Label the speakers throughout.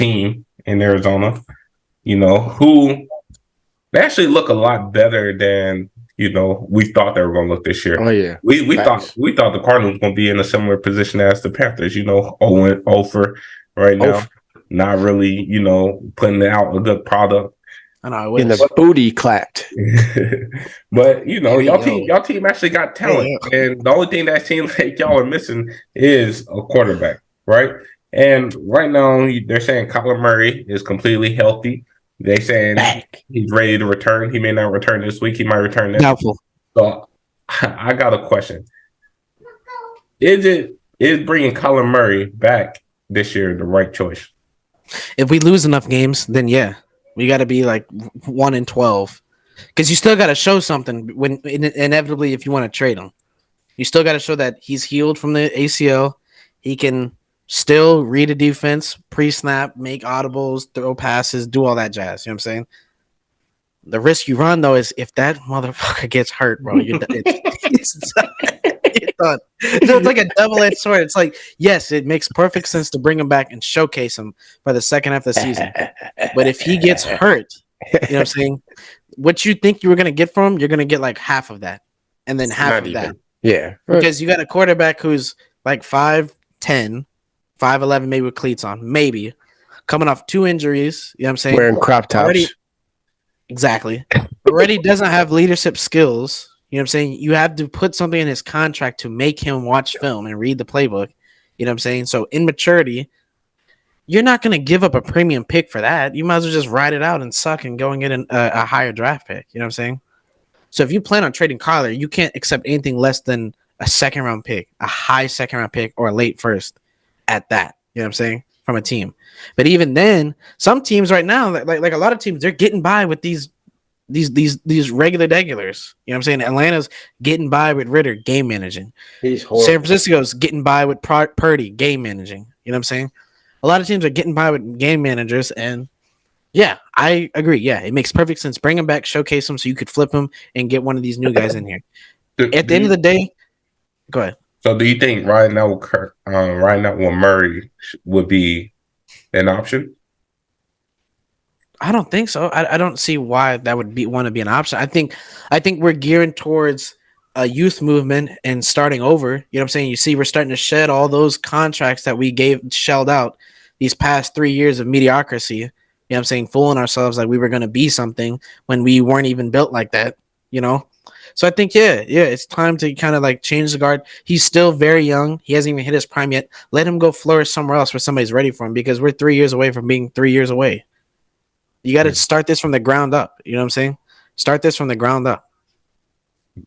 Speaker 1: team in Arizona, who they actually look a lot better than we thought they were going to look this year.
Speaker 2: Oh yeah,
Speaker 1: We thought
Speaker 2: facts.
Speaker 1: the Cardinals were going to be in a similar position as the Panthers. 0 for right
Speaker 2: Oh,
Speaker 1: now, not really putting out a good product.
Speaker 3: I know I
Speaker 2: in
Speaker 3: wish.
Speaker 2: the booty clapped.
Speaker 1: But
Speaker 3: Hey,
Speaker 1: y'all team actually got talent,
Speaker 3: Hey,
Speaker 1: and the only thing that seems like y'all are missing is a quarterback, right? And right now they're saying Kyler Murray is completely healthy. They saying
Speaker 2: Back.
Speaker 1: he's ready to return. He may not return this week. He might return next week.
Speaker 3: Doubtful.
Speaker 1: So I got a question: is bringing Kyler Murray back this year the right choice?
Speaker 3: If we lose enough games, then yeah, we got to be like 1-12, because you still got to show something when inevitably if you want to trade him, you still got to show that he's healed from the ACL. He can still read a defense, pre-snap, make audibles, throw passes, do all that jazz. You know what I'm saying? The risk you run though is if that motherfucker gets hurt, bro, it's done. So it's like a double-edged sword. It's like, yes, it makes perfect sense to bring him back and showcase him for the second half of the season. But if he gets hurt, you know what I'm saying? What you think you were gonna get from him, you're gonna get like half of that, and then half
Speaker 2: Not
Speaker 3: of
Speaker 2: even.
Speaker 3: that.
Speaker 2: Yeah,
Speaker 3: Because you got a quarterback who's like 5'10", 5'11", maybe with cleats on, maybe coming off 2 injuries. You know what I'm saying?
Speaker 2: wearing crop tops.
Speaker 3: Already, exactly. Already doesn't have leadership skills. You know what I'm saying? You have to put something in his contract to make him watch film and read the playbook. You know what I'm saying? So immaturity, you're not going to give up a premium pick for that. You might as well just ride it out and suck and go and get a higher draft pick. You know what I'm saying? So if you plan on trading Kyler, you can't accept anything less than a second round pick, a high second round pick, or a late first at that. You know what I'm saying? From a team. But even then, some teams right now, like a lot of teams, they're getting by with these regular regulars. You know what I'm saying? Atlanta's getting by with Ritter, game managing.
Speaker 2: He's
Speaker 3: San
Speaker 2: horrible.
Speaker 3: Francisco's getting by with Purdy, game managing. You know what I'm saying? A lot of teams are getting by with game managers, and yeah, I agree. Yeah, it makes perfect sense. Bring him back, showcase him so you could flip him and get one of these new guys in here. At the end of the day, go ahead.
Speaker 1: So do you think right now Murray would be an option?
Speaker 3: I don't think so. I don't see why that would want to be an option. I think we're gearing towards a youth movement and starting over. You know what I'm saying? You see, we're starting to shed all those contracts that we shelled out these past 3 years of mediocrity. You know what I'm saying? Fooling ourselves like we were going to be something when we weren't even built like that, you know? So I think, yeah, it's time to kind of like change the guard. He's still very young. He hasn't even hit his prime yet. Let him go flourish somewhere else where somebody's ready for him, because we're 3 years away from being 3 years away. You got to start this from the ground up. You know what I'm saying? Start this from the ground up.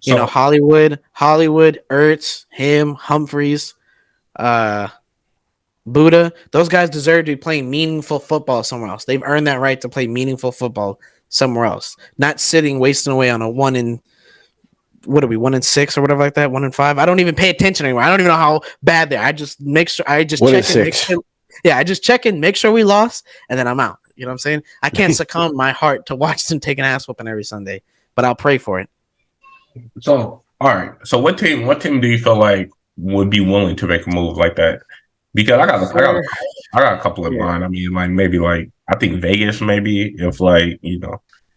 Speaker 1: So,
Speaker 3: Hollywood, Ertz, him, Humphreys, Buddha. Those guys deserve to be playing meaningful football somewhere else. They've earned that right to play meaningful football somewhere else. Not sitting, wasting away on a 1-6 or whatever like that, 1-5. I don't even pay attention anymore. I don't even know how bad they are. I just make sure. I just check in. Make sure, I just check in, make sure we lost, and then I'm out. You know what I'm saying? I can't succumb my heart to watch them take an ass whooping every Sunday, but I'll pray for it.
Speaker 1: all right. So what team do you feel like would be willing to make a move like that? Because I got a couple in mind. I mean, like maybe like I think Vegas, maybe if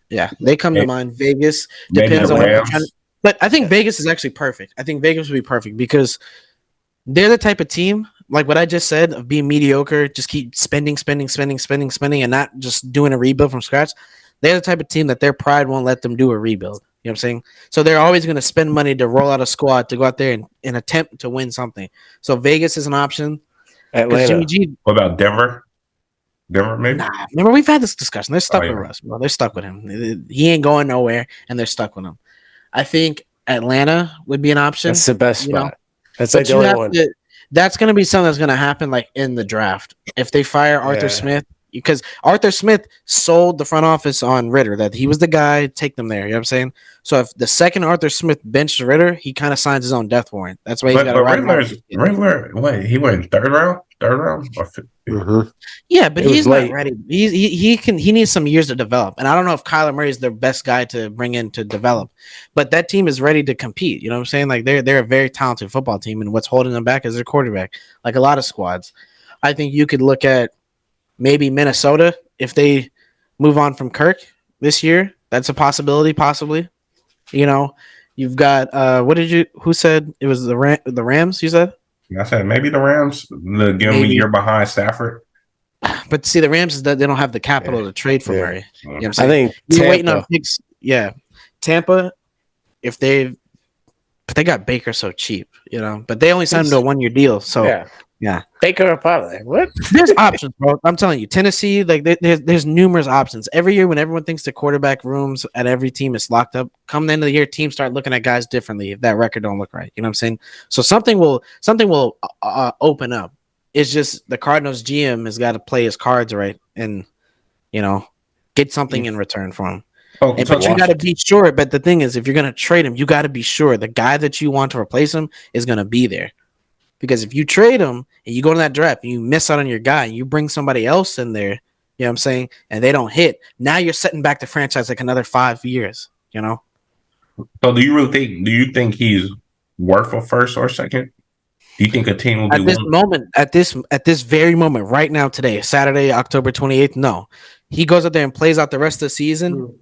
Speaker 3: Yeah, they come to mind. Vegas depends on what they're trying to. But I think Vegas is actually perfect. I think Vegas would be perfect because they're the type of team, like what I just said, of being mediocre, just keep spending, and not just doing a rebuild from scratch. They're the type of team that their pride won't let them do a rebuild. You know what I'm saying? So they're always going to spend money to roll out a squad to go out there and attempt to win something. So Vegas is an option.
Speaker 2: Atlanta.
Speaker 3: Jimmy G.
Speaker 1: What about Denver? Denver, maybe?
Speaker 3: Nah, remember, we've had this discussion. They're stuck with Russ, bro. They're stuck with him. He ain't going nowhere, and they're stuck with him. I think Atlanta would be an option.
Speaker 2: That's the best spot. That's like the only one.
Speaker 3: That's going to be something that's going to happen like in the draft. If they fire Arthur Smith, because Arthur Smith sold the front office on Ritter, that he was the guy, take them there. You know what I'm saying? So if the second Arthur Smith benched Ritter, he kind of signs his own death warrant. That's why he's got to ride.
Speaker 1: Riddler, wait, he went third round?
Speaker 2: Mm-hmm.
Speaker 3: Yeah, but he's not ready. He needs some years to develop. And I don't know if Kyler Murray is the best guy to bring in to develop, but that team is ready to compete. You know what I'm saying? Like they're a very talented football team, and what's holding them back is their quarterback. Like a lot of squads. I think you could look at maybe Minnesota if they move on from Kirk this year. That's a possibility, possibly. You know, you've got who said it was the Rams, you said?
Speaker 1: I said maybe the Rams, give them a
Speaker 3: Maybe.
Speaker 1: year behind Stafford.
Speaker 3: But see, the Rams is that they don't have the capital to trade for
Speaker 2: Yeah.
Speaker 3: Murray. You know what I'm
Speaker 2: I
Speaker 3: saying?
Speaker 2: think
Speaker 3: You're waiting on
Speaker 2: Tampa.
Speaker 3: picks. Yeah. Tampa, if but they got Baker so cheap, you know, but they only signed him to a 1-year deal. So yeah.
Speaker 2: Baker or Pollard. What?
Speaker 3: There's options, bro. I'm telling you, Tennessee, like there's numerous options. Every year when everyone thinks the quarterback rooms at every team is locked up, come the end of the year, teams start looking at guys differently if that record don't look right. You know what I'm saying? So something will open up. It's just the Cardinals GM has got to play his cards right and get something in return for him. But you got to be sure. But the thing is, if you're going to trade him, you got to be sure the guy that you want to replace him is going to be there. Because if you trade him and you go to that draft and you miss out on your guy and you bring somebody else in there, you know what I'm saying, and they don't hit, now you're setting back the franchise like another 5 years, you know?
Speaker 1: So do you think he's worth a first or second? Do you think a team will be
Speaker 3: at this very moment, right now, today, Saturday, October 28th? No. He goes out there and plays out the rest of the season.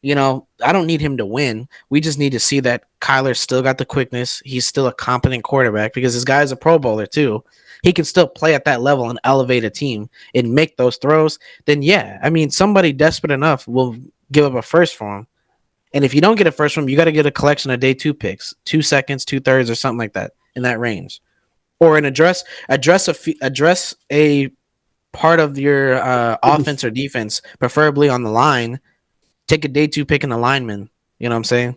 Speaker 3: You know, I don't need him to win. We just need to see that Kyler still got the quickness. He's still a competent quarterback because this guy's a Pro Bowler too. He can still play at that level and elevate a team and make those throws. Then yeah, I mean, somebody desperate enough will give up a first for him. And if you don't get a first from him, you got to get a collection of day 2 picks, 2 seconds, 2/3, or something like that in that range, or an address a part of your offense or defense, preferably on the line. Take a day 2 pick in the lineman, you know what I'm saying,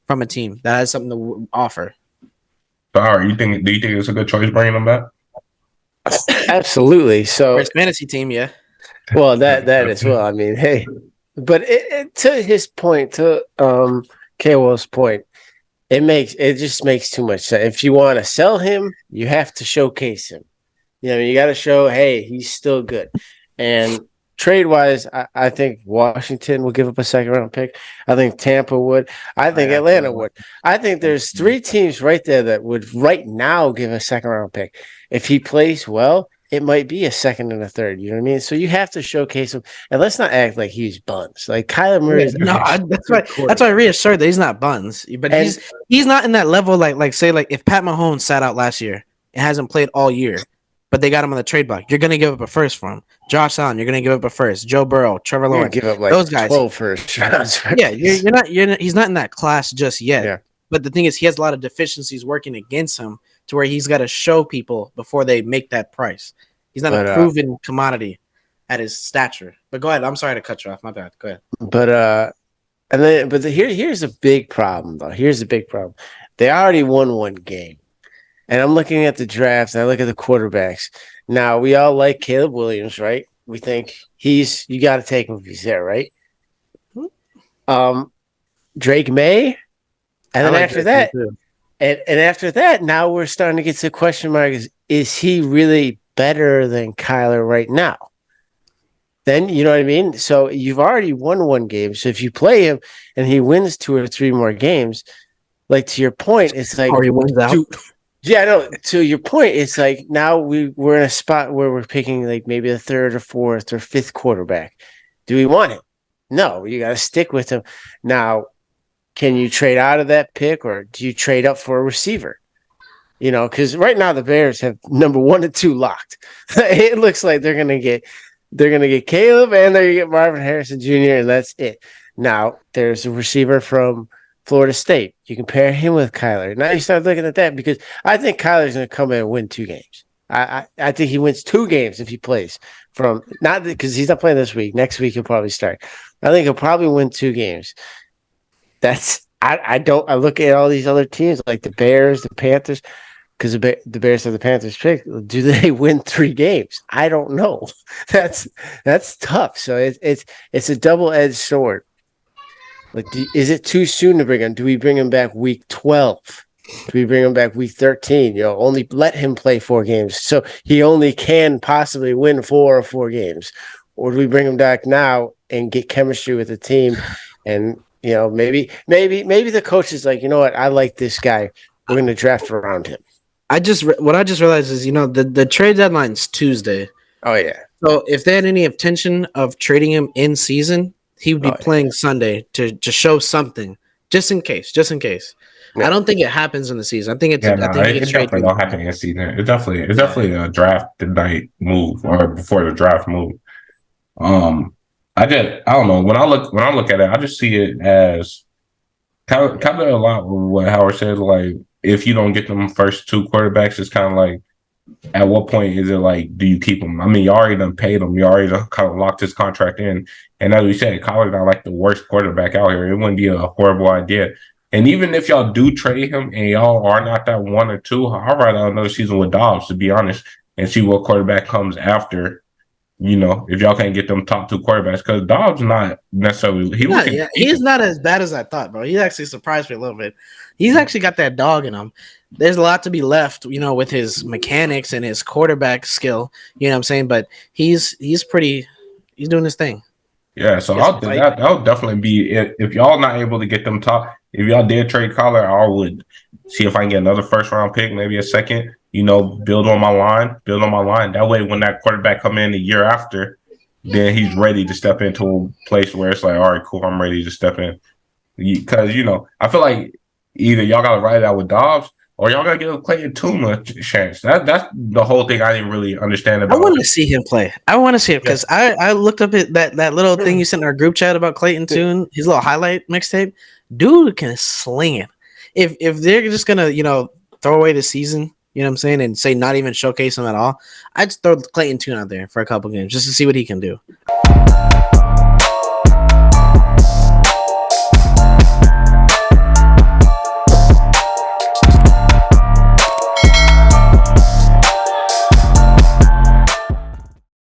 Speaker 3: from a team that has something to offer.
Speaker 1: So, all right, do you think it's a good choice bringing him back?
Speaker 2: Absolutely. So,
Speaker 3: for his fantasy team, yeah.
Speaker 2: Well, that as well. I mean, hey, but to his point, to K-Will's point, it just makes too much sense. If you want to sell him, you have to showcase him. You know, you got to show, hey, he's still good. And trade wise, I think Washington will give up a 2nd-round pick. I think Tampa would. I think Atlanta would. I think there's 3 teams right there that would right now give a 2nd-round pick. If he plays well, it might be a 2nd and a 3rd. You know what I mean? So you have to showcase him, and let's not act like he's buns. Like Kyler Murray.
Speaker 3: That's why I reassured that he's not buns, but he's not in that level. Like say if Pat Mahomes sat out last year and hasn't played all year, but they got him on the trade block, you're gonna give up a first for him. Josh Allen, you're gonna give up a first. Joe Burrow, Trevor Lawrence,
Speaker 2: give up like
Speaker 3: those guys.
Speaker 2: 12 first rounds.
Speaker 3: Yeah, you're not. He's not in that class just yet.
Speaker 2: Yeah.
Speaker 3: But the thing is, he has a lot of deficiencies working against him to where he's got to show people before they make that price. He's not a proven commodity at his stature. But go ahead. I'm sorry to cut you off. My bad. Go ahead.
Speaker 2: But here's a big problem though. Here's a big problem. They already won 1 game. And I'm looking at the draft and I look at the quarterbacks. Now, we all like Caleb Williams, right? We think you got to take him if he's there, right? Drake May. And then after that, and after that, now we're starting to get to the question mark is he really better than Kyler right now? Then, you know what I mean? So you've already won 1 game. So if you play him and he wins 2 or 3 more games, like to your point, it's like...
Speaker 3: Or he wins out.
Speaker 2: Yeah, no. To your point, it's like now we're in a spot where we're picking like maybe a 3rd or 4th or 5th quarterback. Do we want it? No, you got to stick with him. Now, can you trade out of that pick or do you trade up for a receiver? You know, because right now the Bears have number 1 and 2 locked. It looks like they're gonna get Caleb and they're gonna get Marvin Harrison Jr. and that's it. Now there's a receiver from Florida State. You can pair him with Kyler. Now you start looking at that because I think Kyler's going to come in and win 2 games. I think he wins 2 games if he plays not because he's not playing this week. Next week he'll probably start. I think he'll probably win 2 games. I look at all these other teams like the Bears, the Panthers, because the Bears have the Panthers pick. Do they win 3 games? I don't know. That's tough. So it's a double-edged sword. Like, is it too soon to bring him? Do we bring him back week 12? Do we bring him back week 13? You know, only let him play 4 games. So he only can possibly win 4 or 4 games. Or do we bring him back now and get chemistry with the team? And, you know, maybe the coach is like, you know what? I like this guy. We're going to draft around him.
Speaker 3: What I just realized is, you know, the trade deadline's Tuesday.
Speaker 2: Oh, yeah.
Speaker 3: So if they had any intention of trading him in season, he would be
Speaker 2: Oh, yeah.
Speaker 3: playing Sunday to show something, just in case. Just in case.
Speaker 2: Yeah.
Speaker 3: I don't think it happens in the season. I think it's.
Speaker 1: Yeah,
Speaker 3: I
Speaker 1: no,
Speaker 3: think he
Speaker 1: it
Speaker 3: gets traded.
Speaker 1: definitely don't happen in season. It's definitely a draft night move or before the draft move. I don't know when I look at it, I just see it as kind of a lot with what Howard said. Like if you don't get them first two quarterbacks, it's kind of like at what point is it like do you keep him? I mean, you already done paid him, you already done kind of locked his contract in, and as we said, Collard's not like the worst quarterback out here. It wouldn't be a horrible idea. And even if y'all do trade him and y'all are not that one or two, I'll ride out another season with Dobbs to be honest, and see what quarterback comes after. If y'all can't get them top two quarterbacks, because Dobbs not necessarily
Speaker 3: He's not as bad as I thought, bro. He actually surprised me a little bit. He's actually got that dog in him. There's a lot to be left, with his mechanics and his quarterback skill. You know what I'm saying? But he's doing his thing.
Speaker 1: Yeah, so that would definitely be it. If y'all not able to get them top, if y'all did trade Collar, I would see if I can get another first round pick, maybe a second. Build on my line. That way, when that quarterback come in the year after, then he's ready to step into a place where it's like, all right, cool, I'm ready to step in. Because I feel like either y'all got to ride it out with Dobbs or y'all got to give Clayton Tune a chance. That's the whole thing I didn't really understand about.
Speaker 3: I want to see him play. I want to see it because I looked up that little thing you sent in our group chat about Clayton Tune, his little highlight mixtape. Dude can sling it. If they're just gonna throw away the season, you know what I'm saying, and say not even showcase him at all, I'd just throw Clayton Tune out there for a couple games just to see what he can do.